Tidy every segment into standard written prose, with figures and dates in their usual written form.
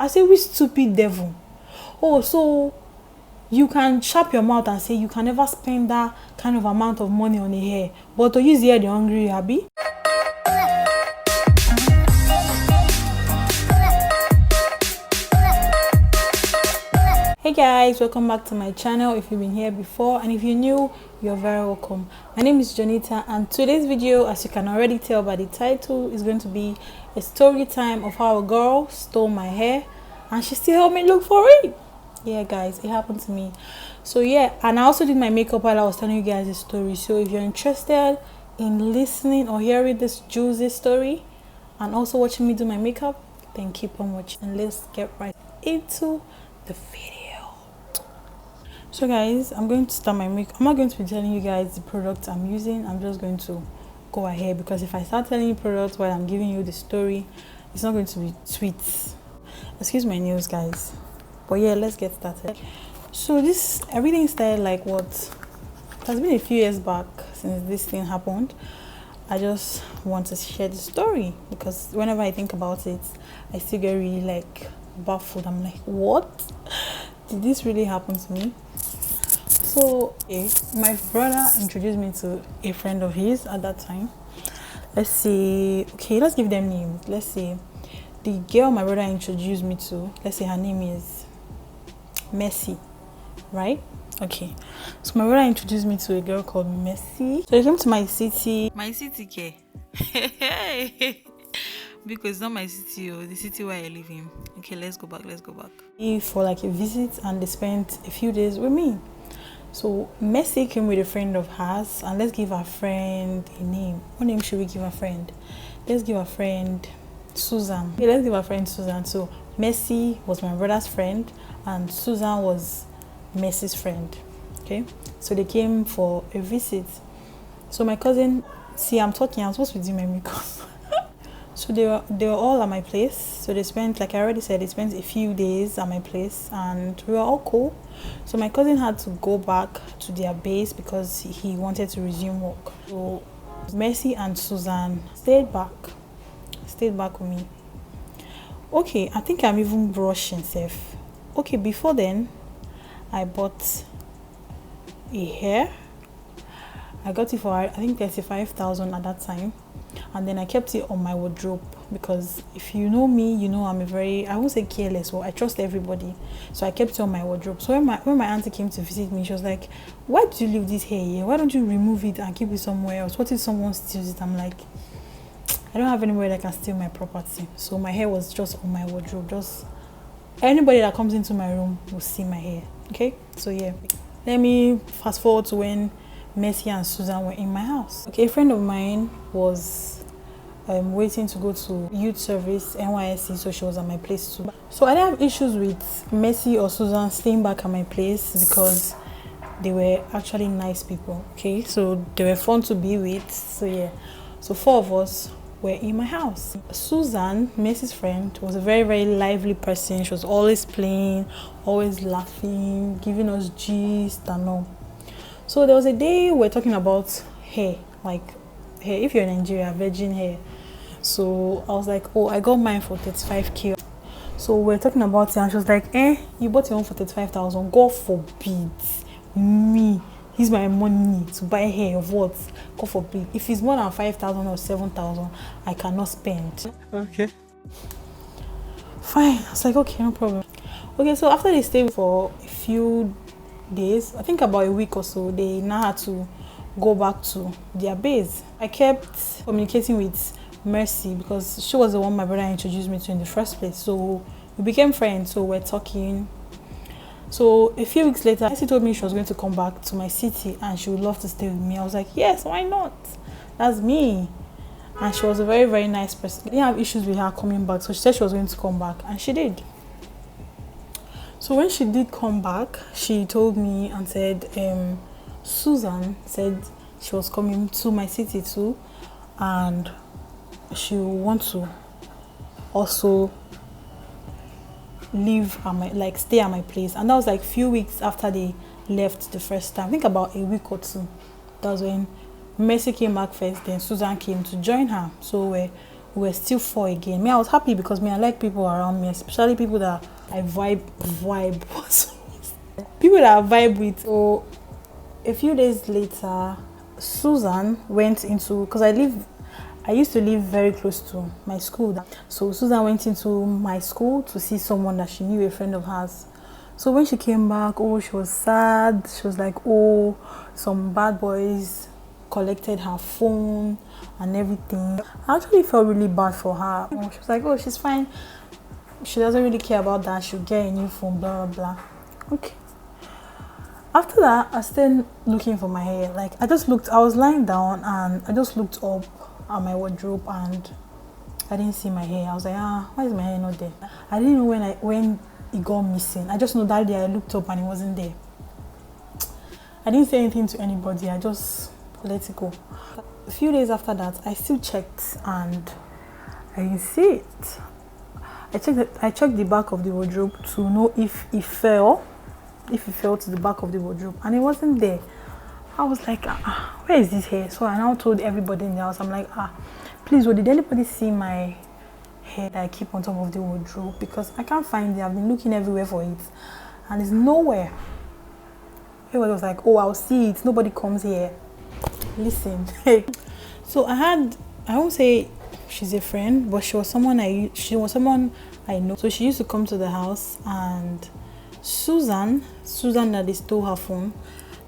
I say, which stupid devil? Oh, so you can sharp your mouth and say you can never spend that kind of amount of money on a hair, but to use the hair, the hungry, happy. Hey guys, welcome back to my channel. If you've been here before and if you're new, you're very welcome. My name is Jonita, and today's video, as you can already tell by the title, is going to be a story time of how a girl stole my hair and she still helped me look for it. Yeah guys, it happened to me. So yeah, and I also did my makeup while I was telling you guys the story. So if you're interested in listening or hearing this juicy story and also watching me do my makeup, then keep on watching and let's get right into the video. So guys, I'm going to start my makeup. I'm not going to be telling you guys the product I'm using. I'm just going to go ahead, because if I start telling you products while I'm giving you the story, it's not going to be sweet. Excuse my nails guys, but yeah, let's get started. So everything started like what, it has been a few years back since this thing happened. I just want to share the story because whenever I think about it, I still get really like baffled. I'm like, what? Did this really happen to me? So my brother introduced me to a friend of his at that time. Let's give them names. Let's say the girl my brother introduced me to, let's say her name is Mercy, right? Okay, so my brother introduced me to a girl called Mercy. So he came to my city care. Because it's not my city, or the city where I live in. Okay, let's go back. For like a visit, and they spent a few days with me. So Mercy came with a friend of hers, and let's give our friend a name. What name should we give our friend? Let's give our friend Susan. Okay, let's give our friend Susan. So Mercy was my brother's friend, and Susan was Mercy's friend. Okay, so they came for a visit. So my cousin, I'm supposed to do my makeup. So they were all at my place. So they spent, like I already said, they spent a few days at my place, and we were all cool. So my cousin had to go back to their base because he wanted to resume work. So Mercy and Susan stayed back with me. Okay, I think I'm even brushing safe. Okay, before then, I bought a hair. I got it for, I think, 35,000 at that time. And then I kept it on my wardrobe because if you know me, you know I'm I won't say careless, or I trust everybody. So I kept it on my wardrobe. So when my auntie came to visit me, she was like, why did you leave this hair here? Why don't you remove it and keep it somewhere else? What if someone steals it? I'm like, I don't have anywhere that can steal my property. So my hair was just on my wardrobe. Just anybody that comes into my room will see my hair. Okay, so yeah, let me fast forward to when Mercy and Susan were in my house. Okay, a friend of mine was waiting to go to youth service, NYSC, so she was at my place too. So I didn't have issues with Mercy or Susan staying back at my place because they were actually nice people. Okay, so they were fun to be with. So yeah, so 4 of us were in my house. Susan, Mercy's friend, was a very, very lively person. She was always playing, always laughing, giving us gist and all. So there was a day we were talking about hair, like hair, if you're in Nigeria, virgin hair. So I was like, oh, I got mine for 35k. So we're talking about it, and she was like, you bought your own for 35,000. God forbid me use my money to buy hair of what? God forbid. If it's more than 5,000 or 7,000, I cannot spend. Okay. Fine. I was like, okay, no problem. Okay, so after they stayed for a few days, I think about a week or so, they now had to go back to their base. I kept communicating with Mercy because she was the one my brother introduced me to in the first place. So we became friends, so we're talking. So a few weeks later, Mercy told me she was going to come back to my city and she would love to stay with me. I was like, yes, why not? That's me. And she was a very, very nice person. I didn't have issues with her coming back, so she said she was going to come back, and she did. So when she did come back, she told me and said, Susan said she was coming to my city too, and she would want to also live at my, stay at my place. And that was like few weeks after they left the first time. I think about a week or two. That was when Mercy came back first, then Susan came to join her. So we we were still 4 again. Me, I was happy because me, I like people around me, especially people that I vibe people that I vibe with. So a few days later, Susan went into, because I used to live very close to my school. So Susan went into my school to see someone that she knew, a friend of hers. So when she came back, oh, she was sad. She was like, oh, some bad boys collected her phone and everything. I actually felt really bad for her. She was like, oh, she's fine. She doesn't really care about that. She'll get a new phone, blah, blah, blah. Okay. After that, I started looking for my hair. Like, I was lying down and I just looked up at my wardrobe and I didn't see my hair. I was like, why is my hair not there? I didn't know when it got missing. I just know that day I looked up and it wasn't there. I didn't say anything to anybody. I just let it go. A few days after that, I still checked and I didn't see it. I checked the back of the wardrobe to know if it fell to the back of the wardrobe, and it wasn't there. I was like, where is this hair? So I now told everybody in the house, I'm like, please, did anybody see my hair that I keep on top of the wardrobe? Because I can't find it. I've been looking everywhere for it and it's nowhere. Everybody was like, oh, I'll see it. Nobody comes here. Listen. So I won't say she's a friend, but she was someone I know. So she used to come to the house, and Susan that they stole her phone,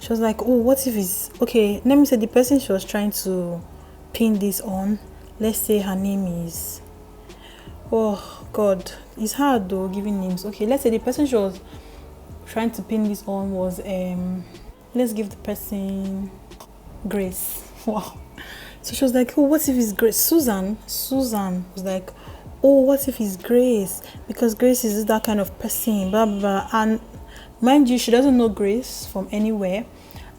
she was like, oh, what if it's okay, let me say the person she was trying to pin this on, let's say her name is, oh god, it's hard though giving names. Okay, let's say the person she was trying to pin this on was let's give the person Grace. Wow. So she was like, oh, what if it's Grace? Susan was like, oh, what if it's Grace? Because Grace is that kind of person, blah, blah, blah. And mind you, she doesn't know Grace from anywhere.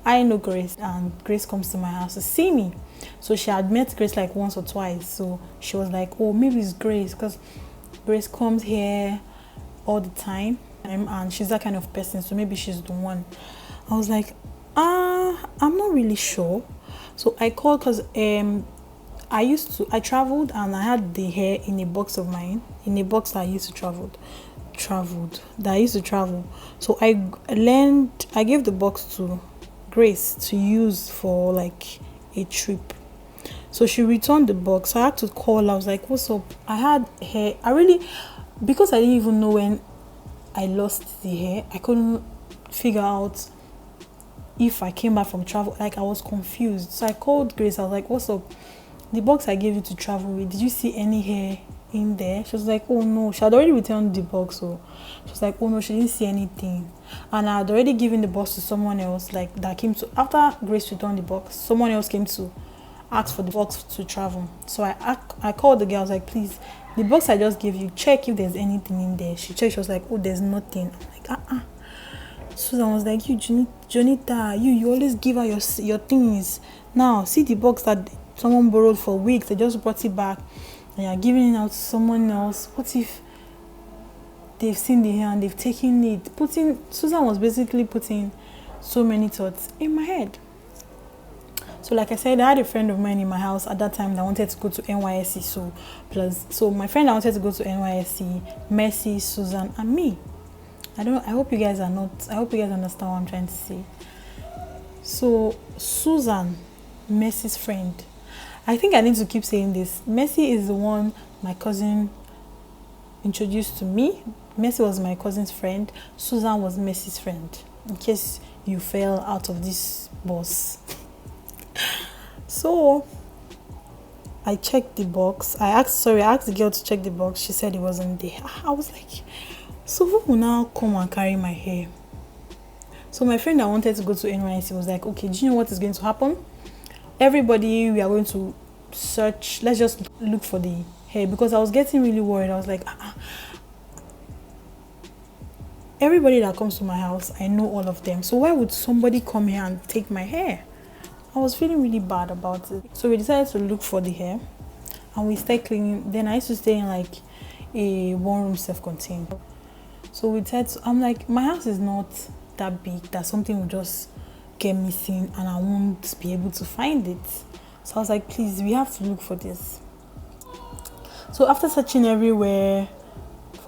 I know Grace, and Grace comes to my house to see me. So she had met Grace like once or twice. So she was like, oh, maybe it's Grace, because Grace comes here all the time and she's that kind of person. So maybe she's the one. I was like, I'm not really sure. So I called because I traveled and I had the hair in a box of mine, in a box that I used to travel. So I gave the box to Grace to use for like a trip. So she returned the box. So I had to call. I was like, what's up? I had hair. Because I didn't even know when I lost the hair, I couldn't figure out if I came back from travel. Like, I was confused. So I called Grace. I was like, what's up? The box I gave you to travel with, did you see any hair in there? She was like, oh no. She had already returned the box. So she was like, oh no, she didn't see anything. And I had already given the box to someone else, like that came to, after Grace returned the box, someone else came to ask for the box to travel. So I called the girl. I was like, please, the box I just gave you, check if there's anything in there. She checked. She was like, oh, there's nothing. I'm like, Susan was like, you, Jonita, you always give her your things. Now, see the box that someone borrowed for weeks. They just brought it back and you're giving it out to someone else. What if they've seen the hair and they've taken it? Susan was basically putting so many thoughts in my head. So like I said, I had a friend of mine in my house at that time that wanted to go to NYSC. So my friend that wanted to go to NYSC, Mercy, Susan, and me. I hope you guys understand what I'm trying to say. So Susan, Mercy's friend. I think I need to keep saying this. Mercy is the one my cousin introduced to me. Mercy was my cousin's friend. Susan was Mercy's friend. In case you fell out of this bus. So I checked the box. I asked the girl to check the box. She said it wasn't there. I was like, so who will now come and carry my hair? So my friend that wanted to go to NYC was like, okay, do you know what is going to happen? Everybody, we are going to search. Let's just look for the hair, because I was getting really worried. I was like, everybody that comes to my house, I know all of them. So why would somebody come here and take my hair? I was feeling really bad about it. So we decided to look for the hair and we started cleaning. Then I used to stay in like a one-room self-contained. So we decided I'm like, my house is not that big that something will just get missing and I won't be able to find it. So I was like, please, we have to look for this. So after searching everywhere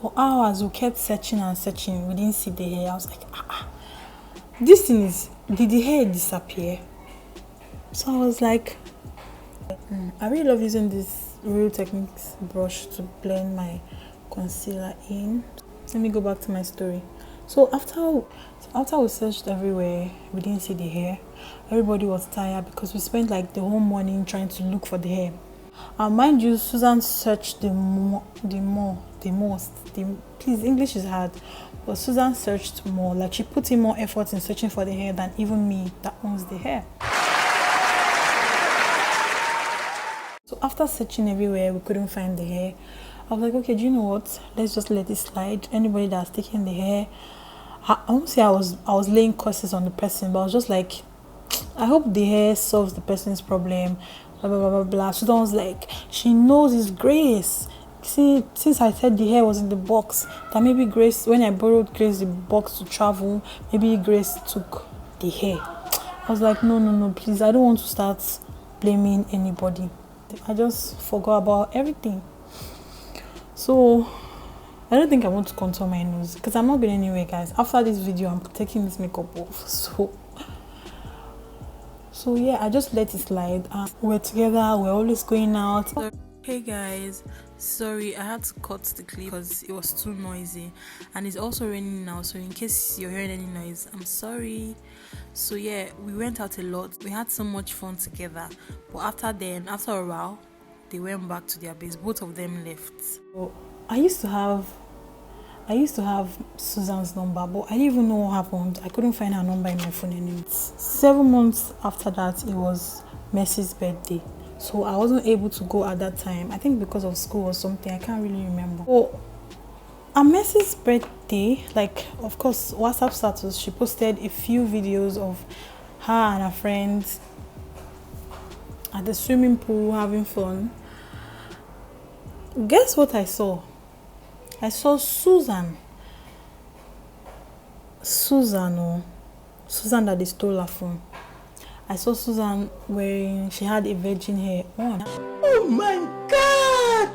for hours, we kept searching and searching. We didn't see the hair. I was like, this thing is, did the hair disappear? So I was like, I really love using this Real Techniques brush to blend my concealer in. Let me go back to my story. So after we searched everywhere, we didn't see the hair. Everybody was tired because we spent like the whole morning trying to look for the hair. And mind you, Susan searched the most. Please, English is hard, but Susan searched more. Like, she put in more effort in searching for the hair than even me that owns the hair. So after searching everywhere, we couldn't find the hair. I was like, okay, do you know what? Let's just let it slide. Anybody that's taking the hair, I won't say I was laying curses on the person, but I was just like, I hope the hair solves the person's problem. Blah blah blah blah blah. Susan was like, she knows it's Grace. See, since I said the hair was in the box, that maybe Grace, when I borrowed Grace the box to travel, maybe Grace took the hair. I was like, no, please, I don't want to start blaming anybody. I just forgot about everything. So I don't think I want to contour my nose because I'm not going anywhere, guys. After this video, I'm taking this makeup off. So yeah, I just let it slide. We're together, we're always going out. Hey guys, sorry I had to cut the clip because it was too noisy, and it's also raining now, so in case you're hearing any noise, I'm sorry. So yeah, we went out a lot. We had so much fun together, but after a while, they went back to their base. Both of them left. So I used to have Susan's number, but I didn't even know what happened. I couldn't find her number in my phone anymore. 7 months after that, it was Mercy's birthday. So I wasn't able to go at that time. I think because of school or something. I can't really remember. So on Mercy's birthday, like, of course, WhatsApp status, she posted a few videos of her and her friends at the swimming pool having fun. Guess what I saw? I saw Susan that they stole her phone. I saw Susan she had a virgin hair on. Oh my God!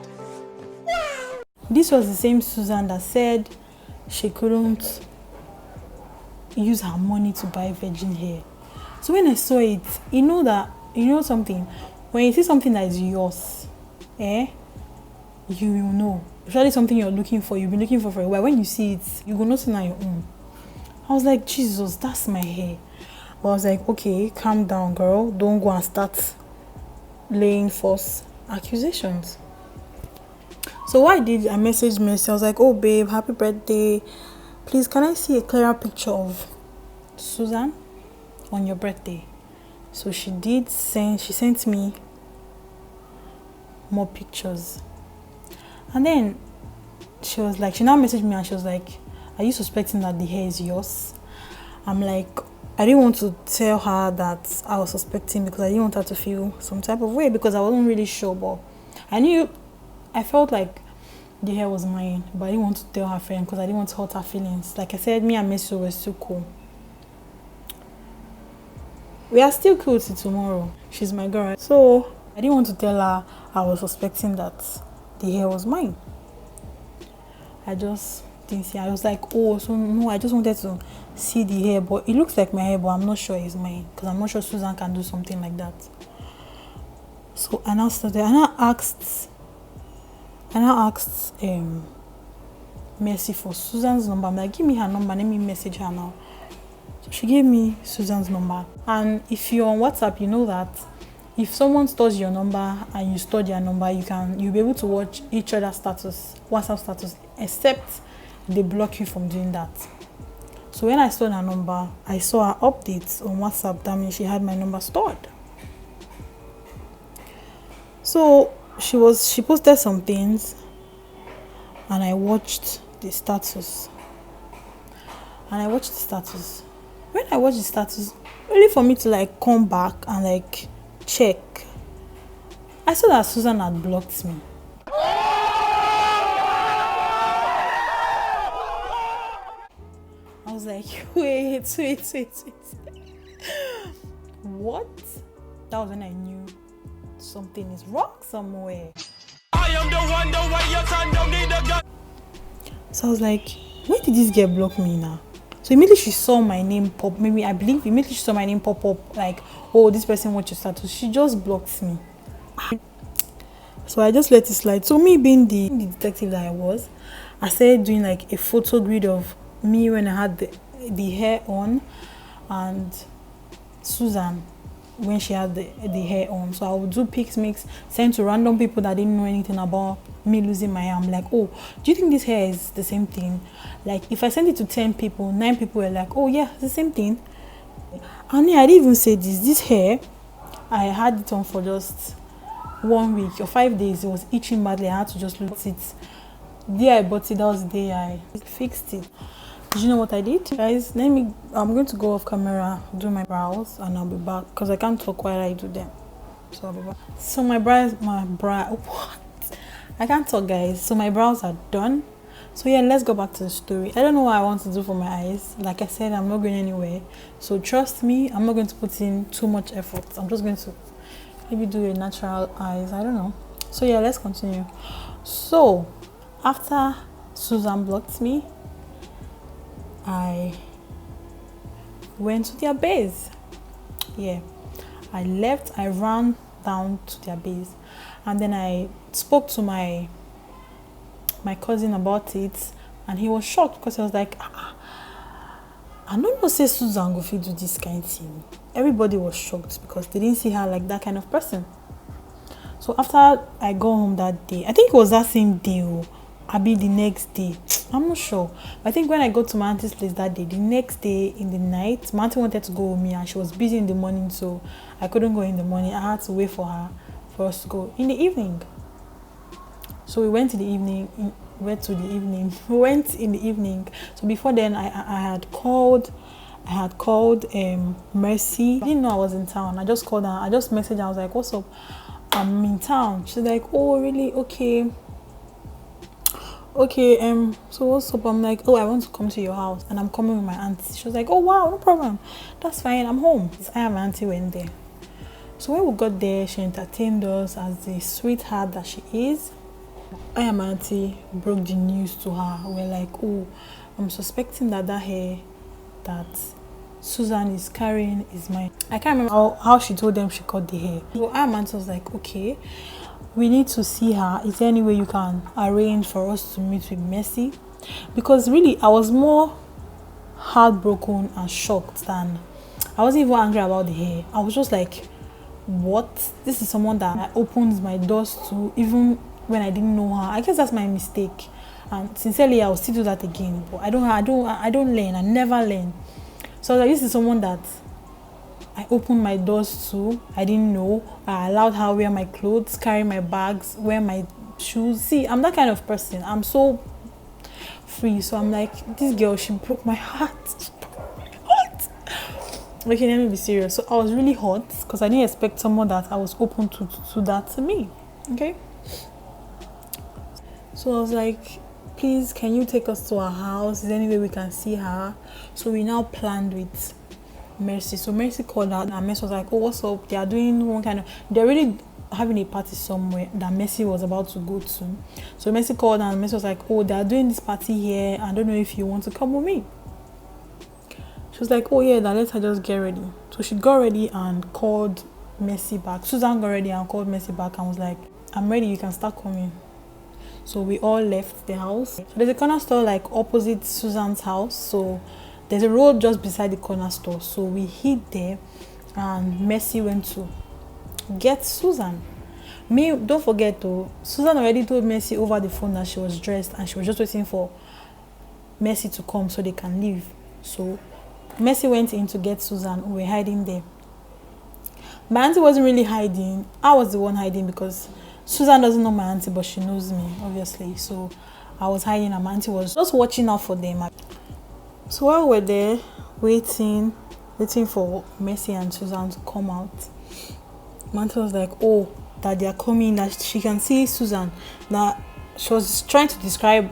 Wow! This was the same Susan that said she couldn't use her money to buy virgin hair. So when I saw it, you know something? When you see something that is yours, you will know. Usually something you're looking for, you've been looking for a while. When you see it, you will not see on your own. I was like, Jesus, that's my hair. But I was like, okay, calm down, girl. Don't go and start laying false accusations. So what I did, I messaged Mercy. I was like, oh babe, happy birthday. Please, can I see a clearer picture of Susan on your birthday? So she sent me more pictures. And then she now messaged me and she was like, are you suspecting that the hair is yours? I'm like, I didn't want to tell her that I was suspecting because I didn't want her to feel some type of way because I wasn't really sure, but I felt like the hair was mine, but I didn't want to tell her friend because I didn't want to hurt her feelings. Like I said, me and Messi were still cool. We are still cool till tomorrow. She's my girl. So I didn't want to tell her I was suspecting that the hair was mine. I just didn't see. I was like, oh, so no, I just wanted to see the hair, but it looks like my hair, but I'm not sure it's mine because I'm not sure Susan can do something like that. So I now asked Mercy for Susan's number. I'm like, give me her number, let me message her now. So she gave me Susan's number. And if you're on WhatsApp, you know that if someone stores your number and you store their number, you'll be able to watch each other's WhatsApp status, except they block you from doing that. So when I stored her number, I saw her updates on WhatsApp. That means she had my number stored. So she posted some things and I watched the status. When I watched the status, only for me to come back and check, I saw that Susan had blocked me. I was like, wait. What? That was when I knew something is wrong somewhere. am the one, the way your son don't need a gun. So I was like, why did this girl block me now? So immediately she saw my name pop. Maybe I believe immediately she saw my name pop up. Like, oh, this person wants your status. She just blocked me. So I just let it slide. So me being the detective that I was, I started doing like a photo grid of me when I had the hair on, and Susan when she had the hair on. So I would do pics mix, send to random people that didn't know anything about me losing my hair. I'm like, oh, do you think this hair is the same thing? Like, if I send it to 10 people, 9 people were like, oh yeah, it's the same thing. And yeah, I didn't even say this hair, I had it on for just 1 week or 5 days. It was itching badly. I had to just lose it. The day I bought it, that was the day I fixed it. Did you know what I did? Guys, I'm going to go off camera, do my brows, and I'll be back because I can't talk while I do them. So I'll be back. So what? I can't talk, guys. So my brows are done. So yeah, let's go back to the story. I don't know what I want to do for my eyes. Like I said, I'm not going anywhere. So trust me, I'm not going to put in too much effort. I'm just going to maybe do a natural eyes. I don't know. So yeah, let's continue. So after Susan blocked me, I went to their base. Yeah, I left. I ran down to their base, and then I spoke to my cousin about it, and he was shocked because he was like, I don't know, say Susan go fit do this kind of thing. Everybody was shocked because they didn't see her like that kind of person. So after I got home that day, I think it was that same day, or Abi the next day, I'm not sure. But I think when I got to my auntie's place that day, the next day in the night, my auntie wanted to go with me and she was busy in the morning, so I couldn't go in the morning. I had to wait for her for us to go in the evening. So we went in the evening. We went in the evening. So before then, I had called Mercy. I didn't know I was in town. I just called her. I just messaged her. I was like, "What's up? I'm in town." She's like, "Oh, really? Okay. So what's up?" I'm like, "Oh, I want to come to your house, and I'm coming with my auntie." She was like, "Oh, wow, no problem. That's fine. I'm home." I and my auntie went there. So when we got there, she entertained us as the sweetheart that she is. I and my auntie broke the news to her. We're like, "Oh, I'm suspecting that hair that Susan is carrying is mine." I can't remember how she told them she cut the hair. So I and my auntie was like, "Okay, we need to see her. Is there any way you can arrange for us to meet with Mercy?" Because really, I was more heartbroken and shocked than I wasn't even angry about the hair. I was just like, what? This is someone that I opened my doors to even when I didn't know her. I guess that's my mistake, and sincerely I will still do that again. But I don't learn. I never learn. So like, this is someone that I opened my doors to. I didn't know. I allowed her wear my clothes, carry my bags, wear my shoes. See, I'm that kind of person. I'm so free. So I'm like, this girl, she broke my heart. Okay, let me be serious. So I was really hot because I didn't expect someone that I was open to that to me. Okay. So I was like, "Please, can you take us to our house? Is there any way we can see her?" So we now planned with Mercy. So Mercy called out and Mercy was like, "Oh, what's up? They are doing one kind of, they're really having a party somewhere that Mercy was about to go to." So Mercy called and Mercy was like, "Oh, they are doing this party here. I don't know if you want to come with me." She was like, "Oh yeah, then let her just get ready." So she got ready and called Mercy back. Susan got ready and called Mercy back and was like, "I'm ready, you can start coming." So we all left the house. So there's a corner store like opposite Susan's house. So there's a road just beside the corner store. So we hid there and Mercy went to get Susan. Don't forget though, Susan already told Mercy over the phone that she was dressed and she was just waiting for Mercy to come so they can leave. So Mercy went in to get Susan. We were hiding there. My auntie wasn't really hiding. I was the one hiding because Susan doesn't know my auntie, but she knows me, obviously. So I was hiding and my auntie was just watching out for them. So while we were there, waiting for Mercy and Susan to come out, my auntie was like, "Oh, that they are coming, that she can see Susan." Now, she was trying to describe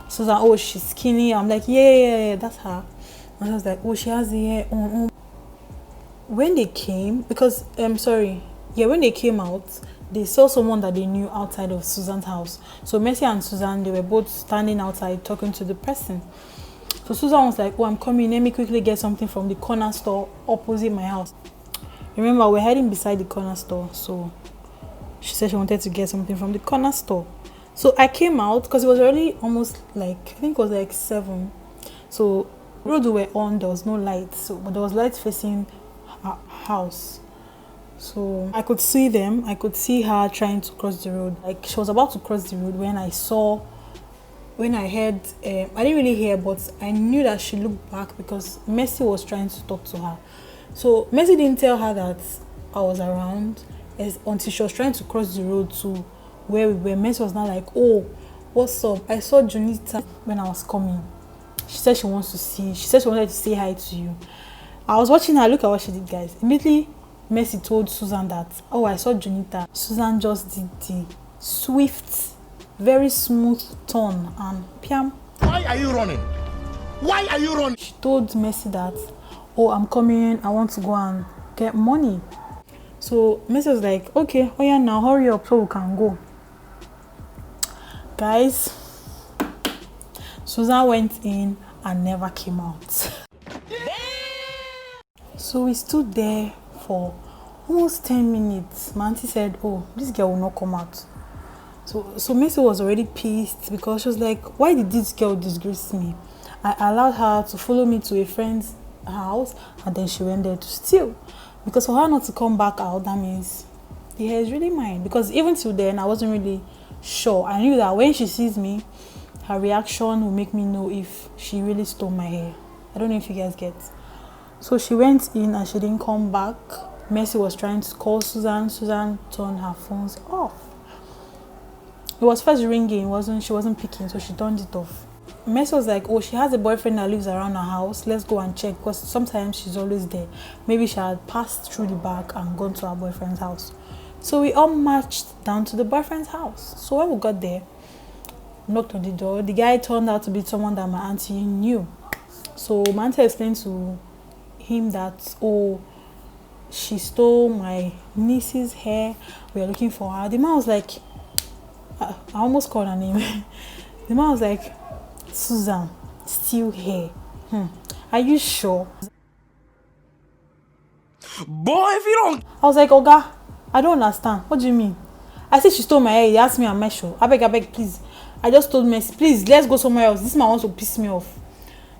Susan. "Oh, she's skinny." I'm like, yeah, that's her. And I was like, "Oh, she has the hair on." When they came, when they came out, they saw someone that they knew outside of Susan's house. So Mercy and Susan, they were both standing outside talking to the person. So Susan was like, oh, I'm coming, let me quickly get something from the corner store opposite my house. Remember, we're hiding beside the corner store, so she said she wanted to get something from the corner store. So I came out because it was already almost like, I think it was like 7. So road we were on, there was no light, so but there was light facing her house. So I could see them. I could see her trying to cross the road. Like she was about to cross the road when I heard, I didn't really hear, but I knew that she looked back because Mercy was trying to talk to her. So Mercy didn't tell her that I was around until she was trying to cross the road to where we were. Mercy was not like, oh, what's up? I saw Jonita when I was coming. She said she wanted to say hi to you. I was watching her. Look at what she did, guys. Immediately, Mercy told Susan that, oh, I saw Jonita. Susan just did the swift, very smooth turn and piam. Why are you running? Why are you running? She told Mercy that, oh, I'm coming. I want to go and get money. So Mercy was like, okay, oh yeah, now hurry up so we can go. Guys, Susan went in and never came out. So we stood there for almost 10 minutes. My auntie said, oh, this girl will not come out. So Mercy was already pissed because she was like, why did this girl disgrace me? I allowed her to follow me to a friend's house and then she went there to steal. Because for her not to come back out, that means the hair is really mine. Because even till then, I wasn't really sure. I knew that when she sees me, her reaction will make me know if she really stole my hair. I don't know if you guys get. So she went in and she didn't come back. Mercy was trying to call Susan. Susan turned her phones off. It was first ringing, she wasn't picking, so she turned it off. Mercy was like, oh, she has a boyfriend that lives around her house. Let's go and check because sometimes she's always there. Maybe she had passed through the back and gone to her boyfriend's house. So we all marched down to the boyfriend's house. So when we got there, knocked on the door. The guy turned out to be someone that my auntie knew. So my auntie explained to him that, oh, she stole my niece's hair. We are looking for her. The man was like, I almost called her name. The man was like, Susan, steal hair. Are you sure? Boy, if you don't... I was like, Oga, I don't understand. What do you mean? I said she stole my hair. He asked me, am I sure? I beg, please. I just told Mercy, please, let's go somewhere else. This man wants to piss me off.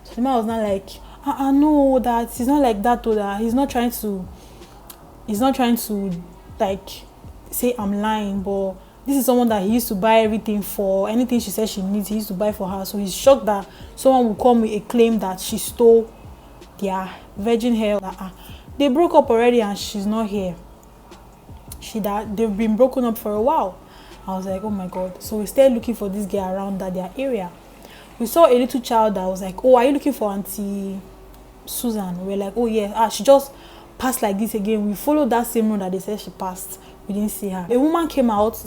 So the man was not like, I know that he's not like that, or that he's not trying to like say I'm lying, but this is someone that he used to buy everything for. Anything she said she needs, he used to buy for her. So he's shocked that someone will come with a claim that she stole their virgin hair. They broke up already and she's not here. They've been broken up for a while. I was like, oh my God. So we started looking for this girl around their area. We saw a little child that was like, oh, are you looking for Auntie Susan? We were like, oh yeah, she just passed like this again. We followed that same road that they said she passed. We didn't see her. A woman came out.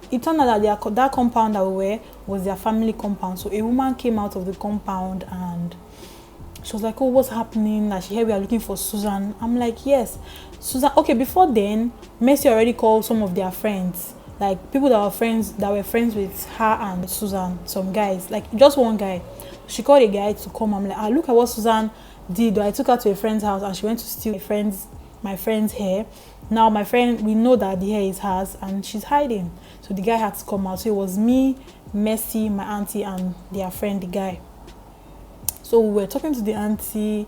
It turned out that that compound that we were was their family compound. So a woman came out of the compound and she was like, oh, what's happening? That she heard we are looking for Susan. I'm like, yes, Susan. Okay, before then, Mercy already called some of their friends, like people that were friends with her and Susan, some guys, like just one guy. She called a guy to come. I'm like, look at what Susan did. I took her to a friend's house and she went to steal my friend's hair. Now my friend, we know that the hair is hers and she's hiding. So the guy had to come out. So it was me, Mercy, my auntie, and their friend, the guy. So we were talking to the auntie,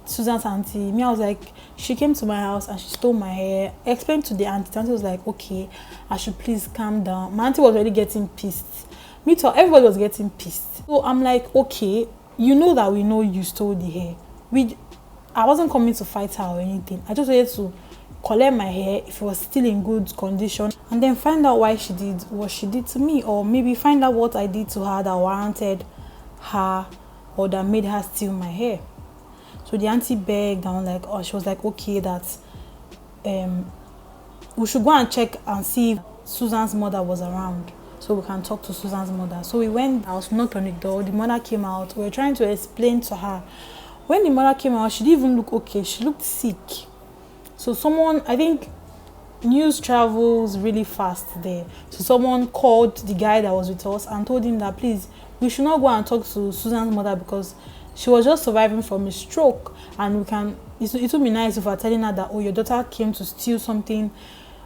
Susan's auntie. Me, I was like, she came to my house and she stole my hair. I explained to the auntie. The auntie was like, okay, I should please calm down. My auntie was already getting pissed. Me too, everybody was getting pissed. So I'm like, okay, you know that we know you stole the hair. I wasn't coming to fight her or anything. I just wanted to collect my hair if it was still in good condition and then find out why she did what she did to me, or maybe find out what I did to her that warranted her or that made her steal my hair. So the auntie begged and she was like, okay, that we should go and check and see if Susan's mother was around so we can talk to Susan's mother. So we went out, knocked on the door. The mother came out. We were trying to explain to her. When the mother came out, she didn't even look okay. She looked sick. So someone, I think news travels really fast there. So someone called the guy that was with us and told him that please, we should not go and talk to Susan's mother because she was just surviving from a stroke, and it would be nice if we're telling her that, oh, your daughter came to steal something,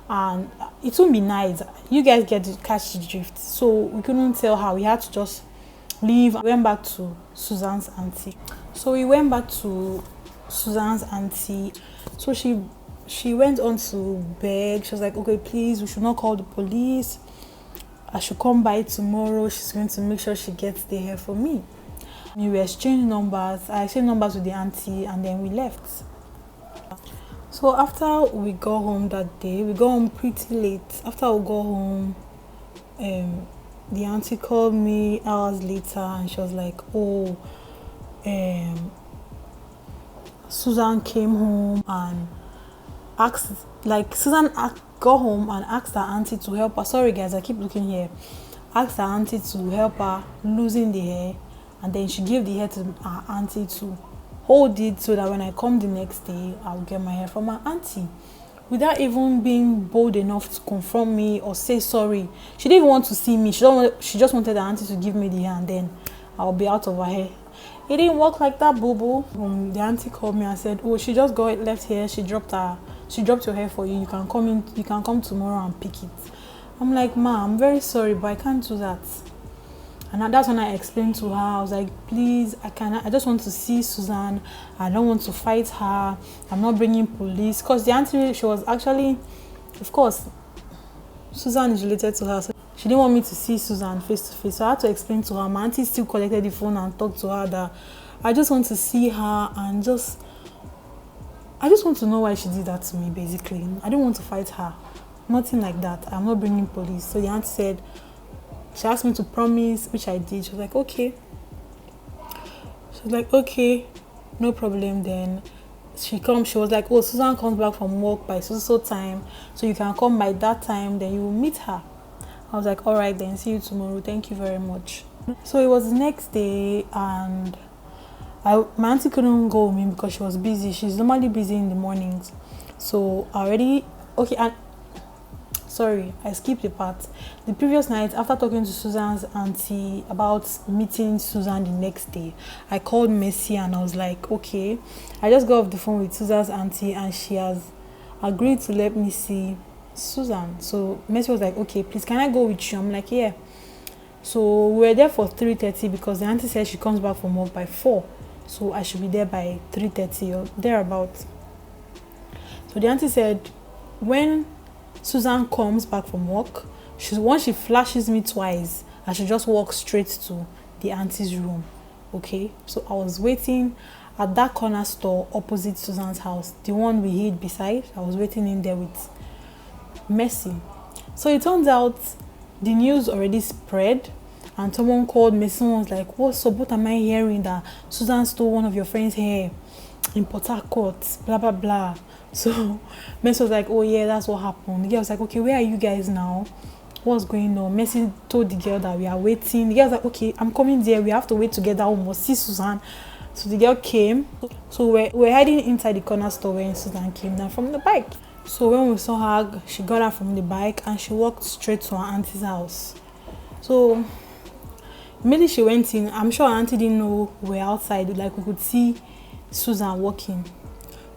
and it would be nice. You guys get to catch the drift. So we couldn't tell her. We had to just leave. We went back to Susan's auntie. So we went back to Susan's auntie. So she went on to beg. She was like, okay, please, we should not call the police. I should come by tomorrow. She's going to make sure she gets the hair for me. We exchanged numbers. I exchanged numbers with the auntie, and then we left. So after we got home that day, we got home pretty late. After we got home, the auntie called me hours later, and she was like, oh, Susan came home and asked, like, Susan got home and asked her auntie to help her. Sorry guys, I keep looking here. Asked her auntie to help her losing the hair, and then she gave the hair to her auntie to hold it so that when I come the next day, I'll get my hair from my auntie. Without even being bold enough to confront me or say sorry. She didn't even want to see me. She just wanted the auntie to give me the hair, and then I'll be out of her hair. It didn't work like that, boo-boo. The auntie called me and said, oh, she just left here. She dropped your hair for you. You can come tomorrow and pick it. I'm like, ma, I'm very sorry, but I can't do that. And that's when I explained to her. I was like, please, I just want to see Susan. I don't want to fight her. I'm not bringing police. Because the auntie, she was actually, of course, Susan is related to her. So she didn't want me to see Susan face to face. So I had to explain to her. My auntie still collected the phone and talked to her that I just want to see her and I just want to know why she did that to me, basically. I didn't want to fight her. Nothing like that. I'm not bringing police. So the auntie said, she asked me to promise, which I did. She was like, okay. She was like, okay, no problem then. She was like, oh, Susan comes back from work by so time. So you can come by that time, then you will meet her. I was like, all right then, see you tomorrow. Thank you very much. So it was the next day, and my auntie couldn't go with me because she was busy. She's normally busy in the mornings. So sorry, I skipped the part. The previous night, after talking to Susan's auntie about meeting Susan the next day, I called Messi and I was like, okay, I just got off the phone with Susan's auntie and she has agreed to let me see Susan. So Messi was like, okay, please, can I go with you? I'm like, yeah. So we were there for 3:30 because the auntie said she comes back from work by 4. So I should be there by 3:30 or thereabouts. So the auntie said, when Susan comes back from work, once she flashes me twice, I should just walk straight to the auntie's room. Okay, so I was waiting at that corner store opposite Susan's house, the one we hid beside. I was waiting in there with Messi. So it turns out the news already spread, and someone called me. Someone was like, what's up? What am I hearing? That Susan stole one of your friend's hair in Port Harcourt, blah blah blah. So Messi was like, oh yeah, that's what happened. The girl was like, okay, where are you guys now? What's going on? Messi told the girl that we are waiting. The girl was like, okay, I'm coming there. We have to wait together. We must see Susan. So the girl came. So we're hiding inside the corner store when Susan came down from the bike. So when we saw her, she got out from the bike and she walked straight to her auntie's house. So immediately she went in. I'm sure her auntie didn't know we were outside. Like, we could see Susan walking.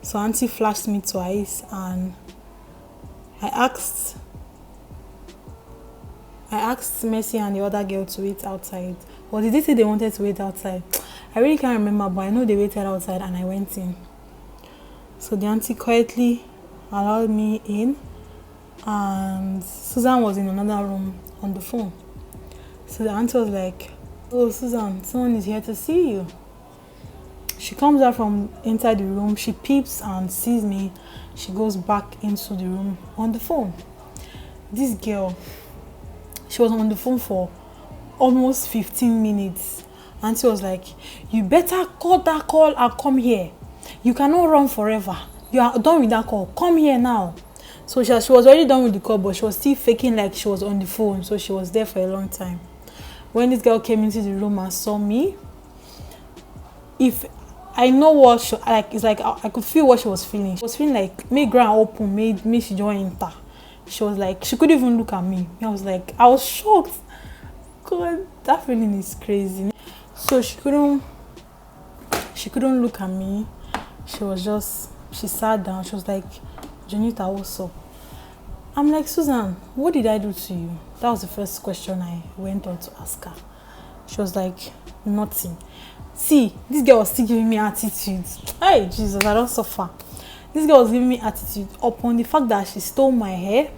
So auntie flashed me twice and I asked Messi and the other girl to wait outside. Or did they say they wanted to wait outside? I really can't remember, but I know they waited outside and I went in. So the auntie quietly allowed me in and Susan was in another room on the phone. So the auntie was like, oh Susan, someone is here to see you. She comes out from inside the room, she peeps and sees me. She goes back into the room on the phone. This girl, she was on the phone for almost 15 minutes. Auntie was like, you better cut that call and come here. You cannot run forever. You are done with that call. Come here now. So she was already done with the call, but she was still faking like she was on the phone. So she was there for a long time. When this girl came into the room and saw me, if I know what she, like, it's like I could feel what she was feeling. She was feeling like, make ground open, me she don't enter. She was like, she couldn't even look at me. I was like, I was shocked. God, that feeling is crazy. So she couldn't look at me. She sat down. She was like, Jonita, what's up? I'm like, Susan, what did I do to you? That was the first question I went on to ask her. She was like, nothing. See, this girl was still giving me attitude. Hey, Jesus, I don't suffer. This girl was giving me attitude upon the fact that she stole my hair,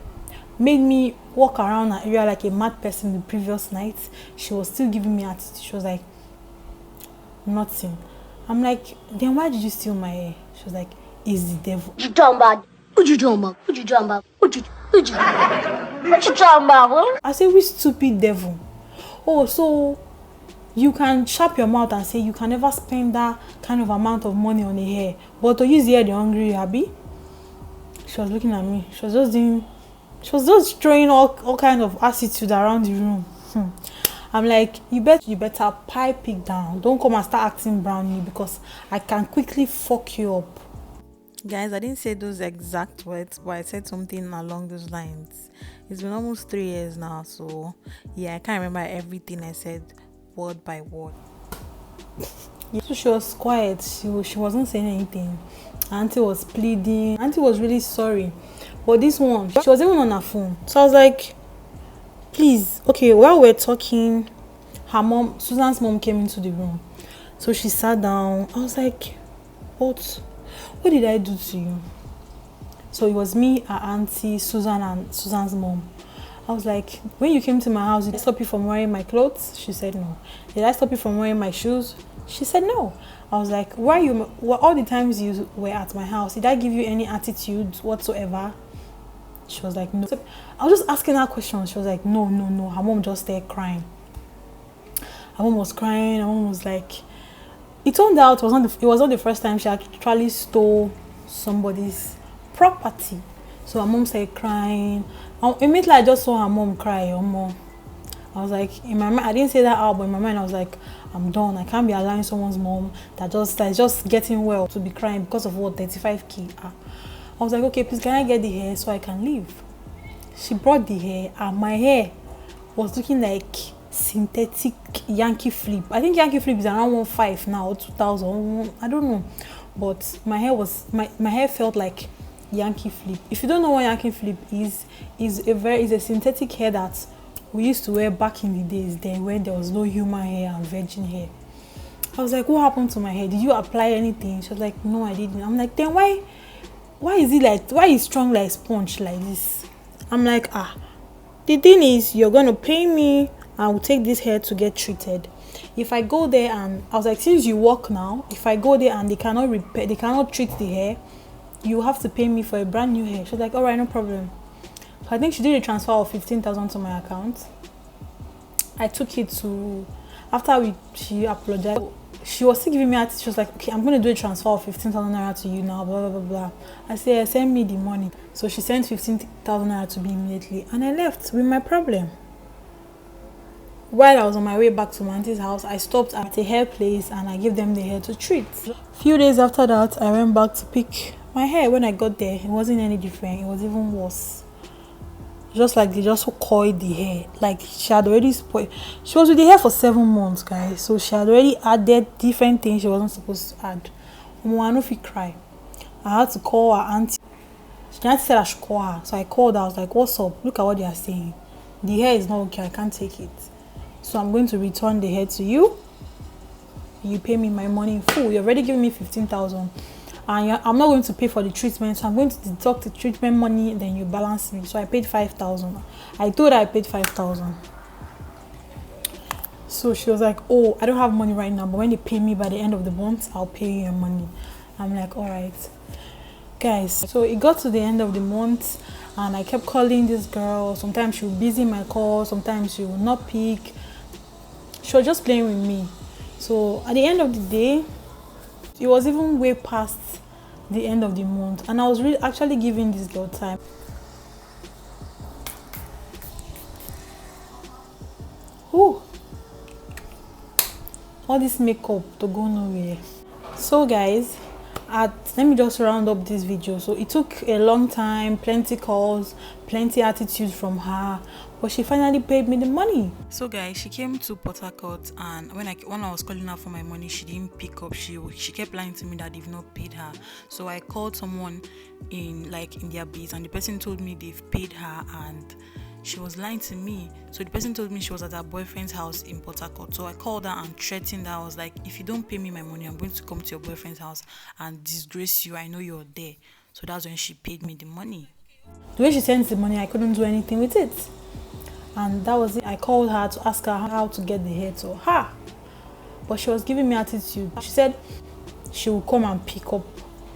made me walk around her area like a mad person the previous night. She was still giving me attitude. She was like, nothing. I'm like, then why did you steal my hair? She was like, it's the devil. What you talking about? What you talking about? What you talking about? What you talking about? I said, which stupid devil? Oh, so you can sharp your mouth and say you can never spend that kind of amount of money on a hair, but to use the hair, they're hungry, Abby. She was looking at me. She was just throwing all kind of attitude around the room. I'm like, you better pipe it down. Don't come and start acting brownie because I can quickly fuck you up. Guys, I didn't say those exact words, but I said something along those lines. It's been almost 3 years now, so yeah, I can't remember everything I said word by word. Yeah, so she was quiet. She wasn't saying anything. Auntie was pleading. Auntie was really sorry. But this one, she was even on her phone. So I was like, please, okay, while we're talking, Susan's mom came into the room. So she sat down. I was like, what did I do to you? So it was me, her auntie, Susan, and Susan's mom. I was like, when you came to my house, did I stop you from wearing my clothes? She said no. Did I stop you from wearing my shoes? She said no. I was like, all the times you were at my house, did I give you any attitude whatsoever? She was like, no. I was just asking her questions. She was like, no. Her mom just started crying. Her mom was crying. Her mom was like, it turned out it was not the first time she actually stole somebody's property. So her mom started crying. Immediately I just saw her mom cry. I was like, in my mind, I didn't say that out, but in my mind I was like, I'm done. I can't be allowing someone's mom that is just getting well to be crying because of what 35k. I was like, okay, please, can I get the hair so I can leave? She brought the hair, and my hair was looking like synthetic Yankee flip. I think Yankee flip is around 1.5 now, or 2,000. I don't know, but my hair felt like Yankee flip. If you don't know what Yankee flip is a synthetic hair that we used to wear back in the days then when there was no human hair and virgin hair. I was like, what happened to my hair? Did you apply anything? She was like, no, I didn't. I'm like, then why is strong like sponge like this? I'm like, the thing is, you're gonna pay me, I will take this hair to get treated. If I go there and I was like, since you work now, if I go there and they cannot treat the hair, you have to pay me for a brand new hair. She was like, all right, no problem. So I think she did a transfer of 15,000 to my account. I took it to, she apologized. She was still giving me attitude. She was like, okay, I'm going to do a transfer of 15,000 naira to you now, blah, blah, blah, blah. I said, yeah, send me the money. So she sent 15,000 naira to me immediately. And I left with my problem. While I was on my way back to my auntie's house, I stopped at a hair place and I gave them the hair to treat. A few days after that, I went back to pick my hair. When I got there, it wasn't any different. It was even worse. Just like they just coiled the hair. Like she had already spoiled. She was with the hair for 7 months, guys. So she had already added different things she wasn't supposed to add. I know if you cry. I had to call her auntie. She auntie said I should call her. So I called her. I was like, what's up? Look at what they are saying. The hair is not okay. I can't take it. So I'm going to return the hair to you. You pay me my money in full. You're already giving me 15,000. And I'm not going to pay for the treatment, so I'm going to deduct the treatment money, then you balance me. So I paid 5,000. I told her I paid 5,000. So she was like, oh, I don't have money right now, but when they pay me by the end of the month, I'll pay you your money. I'm like, all right. Guys, so it got to the end of the month, and I kept calling this girl. Sometimes she would busy my call, sometimes she would not pick. She was just playing with me. So at the end of the day, it was even way past the end of the month, and I was really actually giving this girl time. Ooh, all this makeup to go nowhere. So guys, let me just round up this video. So it took a long time, plenty calls, plenty attitude from her, but she finally paid me the money. So guys, she came to Port Harcourt, and when I was calling her for my money, she didn't pick up. She kept lying to me that they've not paid her. So I called someone in their base, and the person told me they've paid her, and she was lying to me. So the person told me she was at her boyfriend's house in Port Harcourt. So I called her and threatened her. I was like, if you don't pay me my money, I'm going to come to your boyfriend's house and disgrace you. I know you're there. So that's when she paid me the money. The way she sent the money, I couldn't do anything with it. And that was it. I called her to ask her how to get the hair to her. But she was giving me attitude. She said she would come and pick up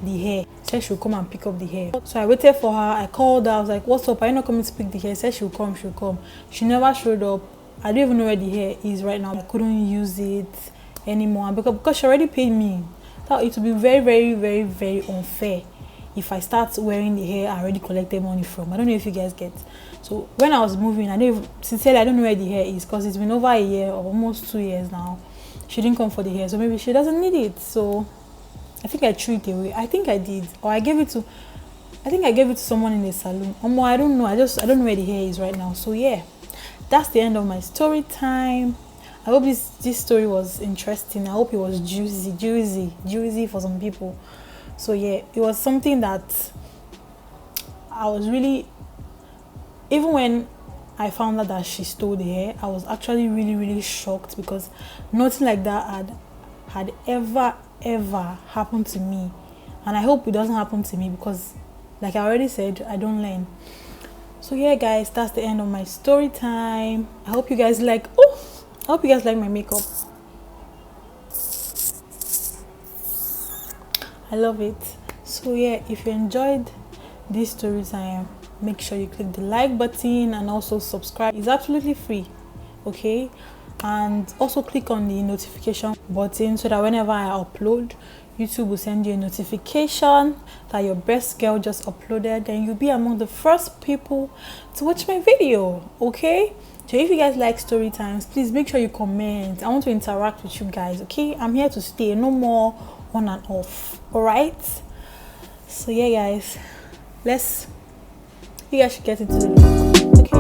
the hair. Said she would come and pick up the hair. So I waited for her. I called her. I was like, what's up? Are you not coming to pick the hair? Said she'll come. She never showed up. I don't even know where the hair is right now. I couldn't use it anymore. And because she already paid me, thought it would be very, very, very, very unfair if I start wearing the hair I already collected money from. I don't know if you guys get. So when I was moving, sincerely, I don't know where the hair is, because it's been over a year or almost 2 years now. She didn't come for the hair, so maybe she doesn't need it. So I think I threw it away. I think I did. Or I gave it to someone in the salon. I don't know. I don't know where the hair is right now. So yeah, that's the end of my story time. I hope this story was interesting. I hope it was juicy for some people. So yeah, it was something that I was really, even when I found out that she stole the hair, I was actually really, really shocked, because nothing like that had ever happened to me. And I hope it doesn't happen to me, because like I already said, I don't learn. So yeah guys, that's the end of my story time. I hope you guys like my makeup. I love it. So yeah, if you enjoyed this story time, make sure you click the like button and also subscribe. It's absolutely free, okay? And also click on the notification button so that whenever I upload, YouTube will send you a notification that your best girl just uploaded, and you'll be among the first people to watch my video, okay? So if you guys like story times, please make sure you comment. I want to interact with you guys, okay? I'm here to stay, no more on and off, all right? So yeah guys, you guys should get into the look, okay?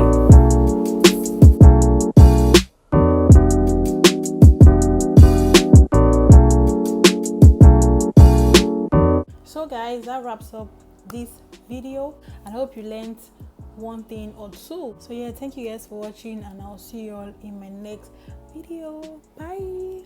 So guys, that wraps up this video, and I hope you learned one thing or two. So yeah, thank you guys for watching, and I'll see you all in my next video. Bye.